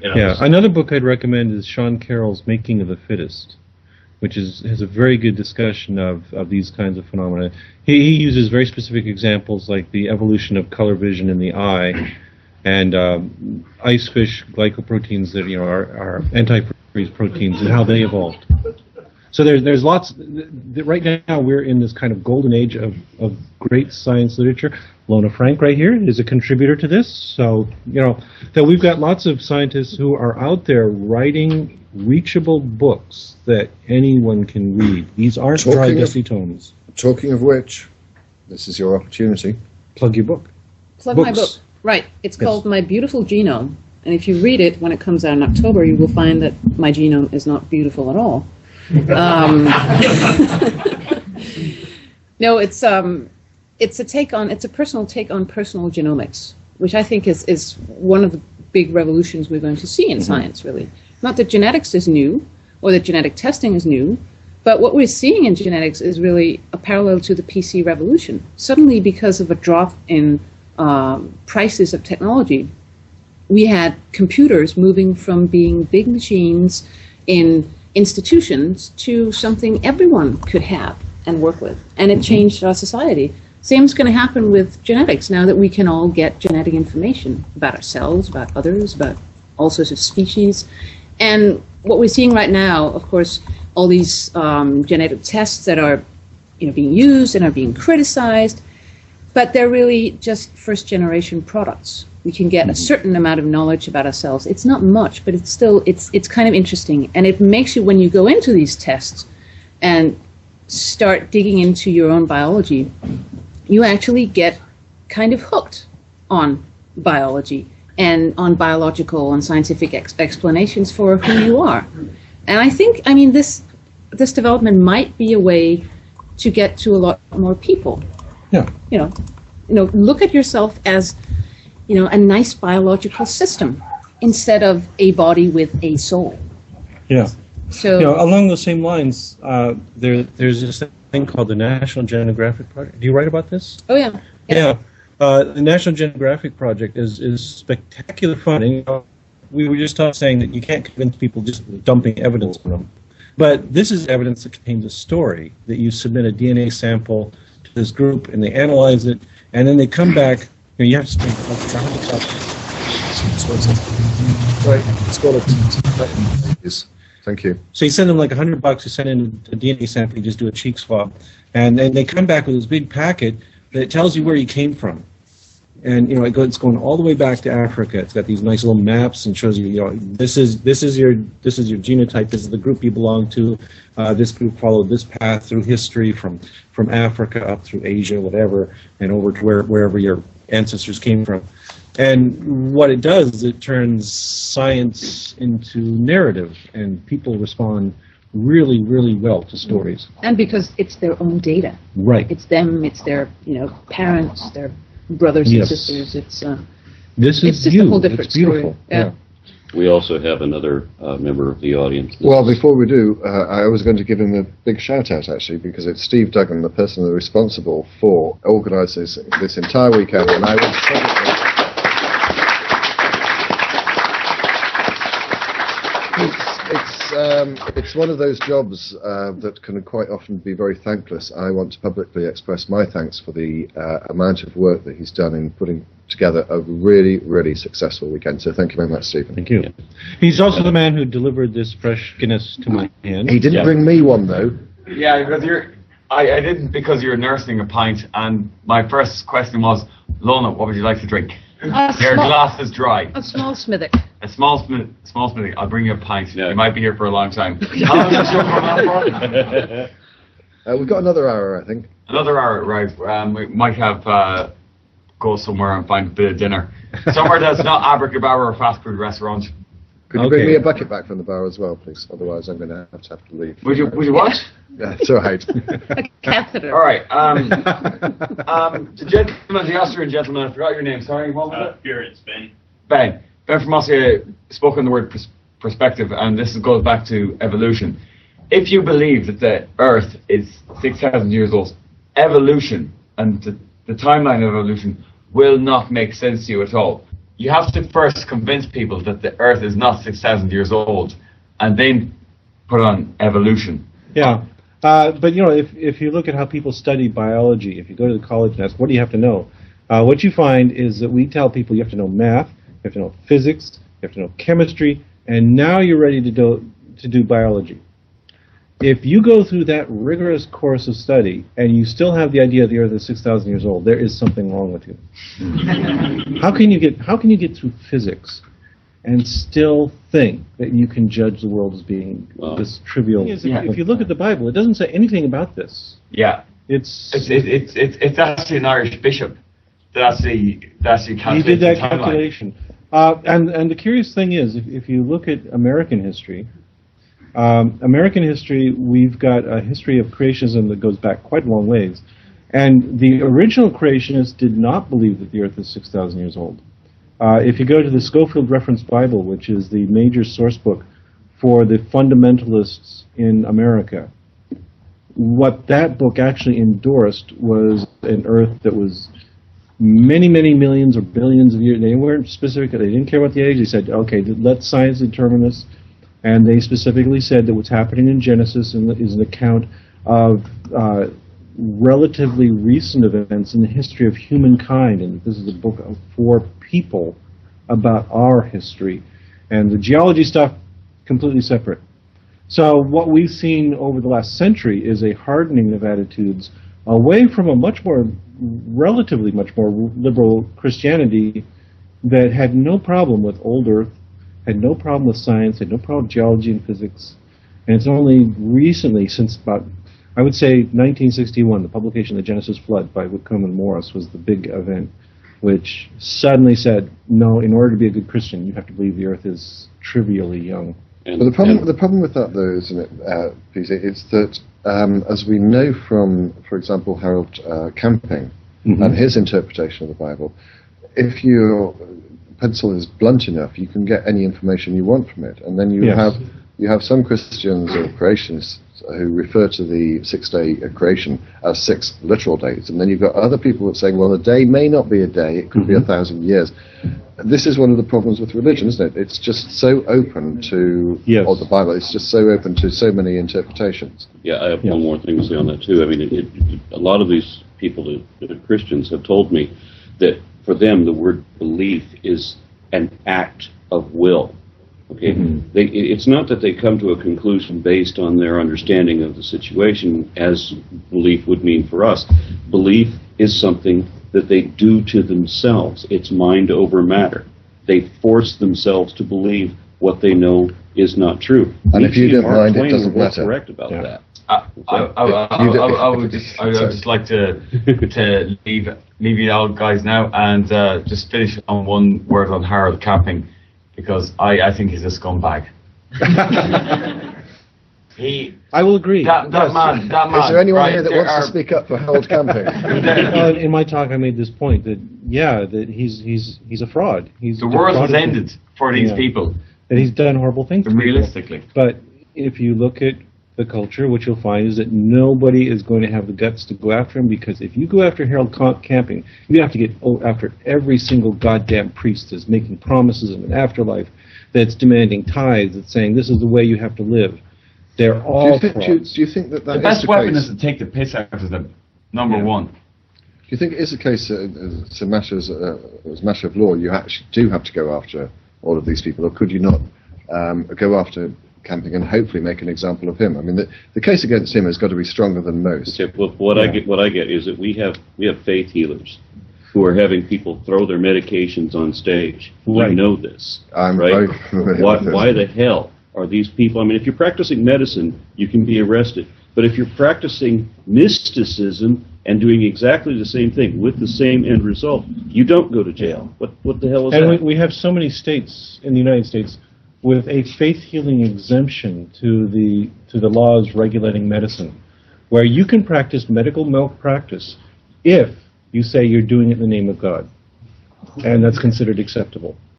Yeah, another book I'd recommend is Sean Carroll's Making of the Fittest, which has a very good discussion of these kinds of phenomena. He uses very specific examples like the evolution of color vision in the eye and ice fish glycoproteins that are antifreeze proteins and how they evolved. So there's lots. Right now we're in this kind of golden age of great science literature. Lona Frank right here is a contributor to this. So that we've got lots of scientists who are out there writing reachable books that anyone can read. These aren't dry, dusty tomes. Talking of which, this is your opportunity. Plug your book. Plug my book. Right. It's called My Beautiful Genome. And if you read it when it comes out in October, you will find that my genome is not beautiful at all. No, it's a personal take on personal genomics, which I think is one of the big revolutions we're going to see in science, really. Not that genetics is new, or that genetic testing is new, but what we're seeing in genetics is really a parallel to the PC revolution. Suddenly, because of a drop in prices of technology, we had computers moving from being big machines in institutions to something everyone could have and work with, and it changed our society. Same's going to happen with genetics now that we can all get genetic information about ourselves, about others, about all sorts of species. And what we're seeing right now, of course, all these genetic tests that are being used and are being criticized, but they're really just first-generation products. We can get a certain amount of knowledge about ourselves. It's not much, but it's still it's kind of interesting, and it makes you, when you go into these tests and start digging into your own biology, you actually get kind of hooked on biology and on biological and scientific explanations for who you are. And I think, this development might be a way to get to a lot more people. Yeah. Look at yourself as a nice biological system instead of a body with a soul. Yeah. So along those same lines, there's this thing called the National Geographic Project. Do you write about this? Oh yeah. Yeah. The National Geographic Project is spectacular fun. We were just saying that you can't convince people just dumping evidence on them. But this is evidence that contains a story, that you submit a DNA sample to this group and they analyze it, and then they come back. You have to spend Thank you. So you send them like $100. You send in a DNA sample. You just do a cheek swab, and then they come back with this big packet that tells you where you came from. And it's going all the way back to Africa. It's got these nice little maps and shows you, this is your genotype. This is the group you belong to. This group followed this path through history from Africa up through Asia, whatever, and over to wherever your ancestors came from. And what it does is it turns science into narrative, and people respond really, really well to stories. And because it's their own data. Right. It's them. It's their parents, their brothers and sisters. It's just a whole different beautiful. Story. Yeah. We also have another member of the audience. Well, before we do, I was going to give him a big shout-out, actually, because it's Steve Duggan, the person responsible for organising this entire weekend, and I want to publicly... It's one of those jobs that can quite often be very thankless. I want to publicly express my thanks for the amount of work that he's done in putting together a really, really successful weekend. So thank you very much, Stephen. Thank you. Yeah. He's also the man who delivered this fresh Guinness to my hand. He didn't bring me one, though. Yeah, because I didn't, because you're nursing a pint, and my first question was, Lona, what would you like to drink? Your glass is dry. A small smithick. A small smithick. I'll bring you a pint. Yeah. You might be here for a long time. How long is the show going on for? We've got another hour, I think. Another hour, right. We might have go somewhere and find a bit of dinner. Somewhere that's not Abracadabra or a fast food restaurant. Could you bring me a bucket back from the bar as well, please? Otherwise, I'm going to have to leave. Would you what? Yeah, it's all right. A catheter. All right. The gentleman, the Austrian gentleman, I forgot your name. Sorry, what was it? Here it's Ben. Ben from Austria spoke on the word perspective, and this goes back to evolution. If you believe that the Earth is 6,000 years old, evolution and the timeline of evolution will not make sense to you at all. you have to first convince people that the Earth is not 6,000 years old, and then put on evolution. Yeah. But if you look at how people study biology, if you go to the college and ask, what do you have to know? What you find is that we tell people you have to know math, you have to know physics, you have to know chemistry, and now you're ready to do biology. If you go through that rigorous course of study and you still have the idea the Earth is 6,000 years old, there is something wrong with you. How can you get through physics and still think that you can judge the world as being this trivial? If you look at the Bible, it doesn't say anything about this. Yeah, it's actually an Irish bishop that actually calculated. He did that calculation. And the curious thing is, if you look at American history, we've got a history of creationism that goes back quite a long ways. And the original creationists did not believe that the Earth is 6,000 years old. If you go to the Schofield Reference Bible, which is the major source book for the fundamentalists in America, what that book actually endorsed was an Earth that was many, many millions or billions of years. They weren't specific. They didn't care what the age. They said, okay, let science determine this. And they specifically said that what's happening in Genesis is an account of relatively recent events in the history of humankind. And this is a book for people about our history. And the geology stuff, completely separate. So what we've seen over the last century is a hardening of attitudes away from a relatively much more liberal Christianity that had no problem with old Earth, had no problem with science, had no problem with geology and physics. And it's only recently, since about, I would say 1961, the publication of the Genesis Flood by Whitcomb and Morris was the big event, which suddenly said, no, in order to be a good Christian, you have to believe the Earth is trivially young. But the problem with that, though, isn't it, PZ, is that, as we know from, for example, Harold Camping and his interpretation of the Bible, if your pencil is blunt enough, you can get any information you want from it. And then you have some Christians or creationists who refer to the 6-day creation as 6 literal days. And then you've got other people that saying, well, a day may not be a day, it could be 1,000 years. This is one of the problems with religion, isn't it? It's just so open to, or the Bible, it's just so open to so many interpretations. Yeah, I have one more thing to say on that, too. I mean, a lot of these people that are Christians have told me that for them the word belief is an act of will. Okay, it's not that they come to a conclusion based on their understanding of the situation, as belief would mean for us. Belief is something that they do to themselves. It's mind over matter. They force themselves to believe what they know is not true. And if you don't mind, it doesn't matter. Correct about that. I would just like to leave you all guys now and just finish on one word on Harold Camping, because I think he's a scumbag. I will agree. That man. Is there anyone here that wants to speak up for Harold Camping? In my talk, I made this point that that he's a fraud. The world has ended for these people. That he's done horrible things. Realistically, but if you look at the culture, what you'll find is that nobody is going to have the guts to go after him, because if you go after Harold Camping, you have to get after every single goddamn priest that's making promises of an afterlife, that's demanding tithes, that's saying this is the way you have to live. They're all frauds. Do you think that the best weapon is to take the piss out of them? Number one. Do you think it is the case that as a matter of law, you actually do have to go after all of these people, or could you not go after Camping and hopefully make an example of him? I mean, the case against him has got to be stronger than most. Okay, well, what I get is that we have faith healers who are having people throw their medications on stage. Right. We know this. I'm right? very familiar with this. Why the hell are these people? I mean, if you're practicing medicine, you can be arrested. But if you're practicing mysticism and doing exactly the same thing with the same end result, you don't go to jail. What the hell is that? And we have so many states in the United States with a faith healing exemption to the laws regulating medicine, where you can practice medical malpractice if you say you're doing it in the name of God, and that's considered acceptable.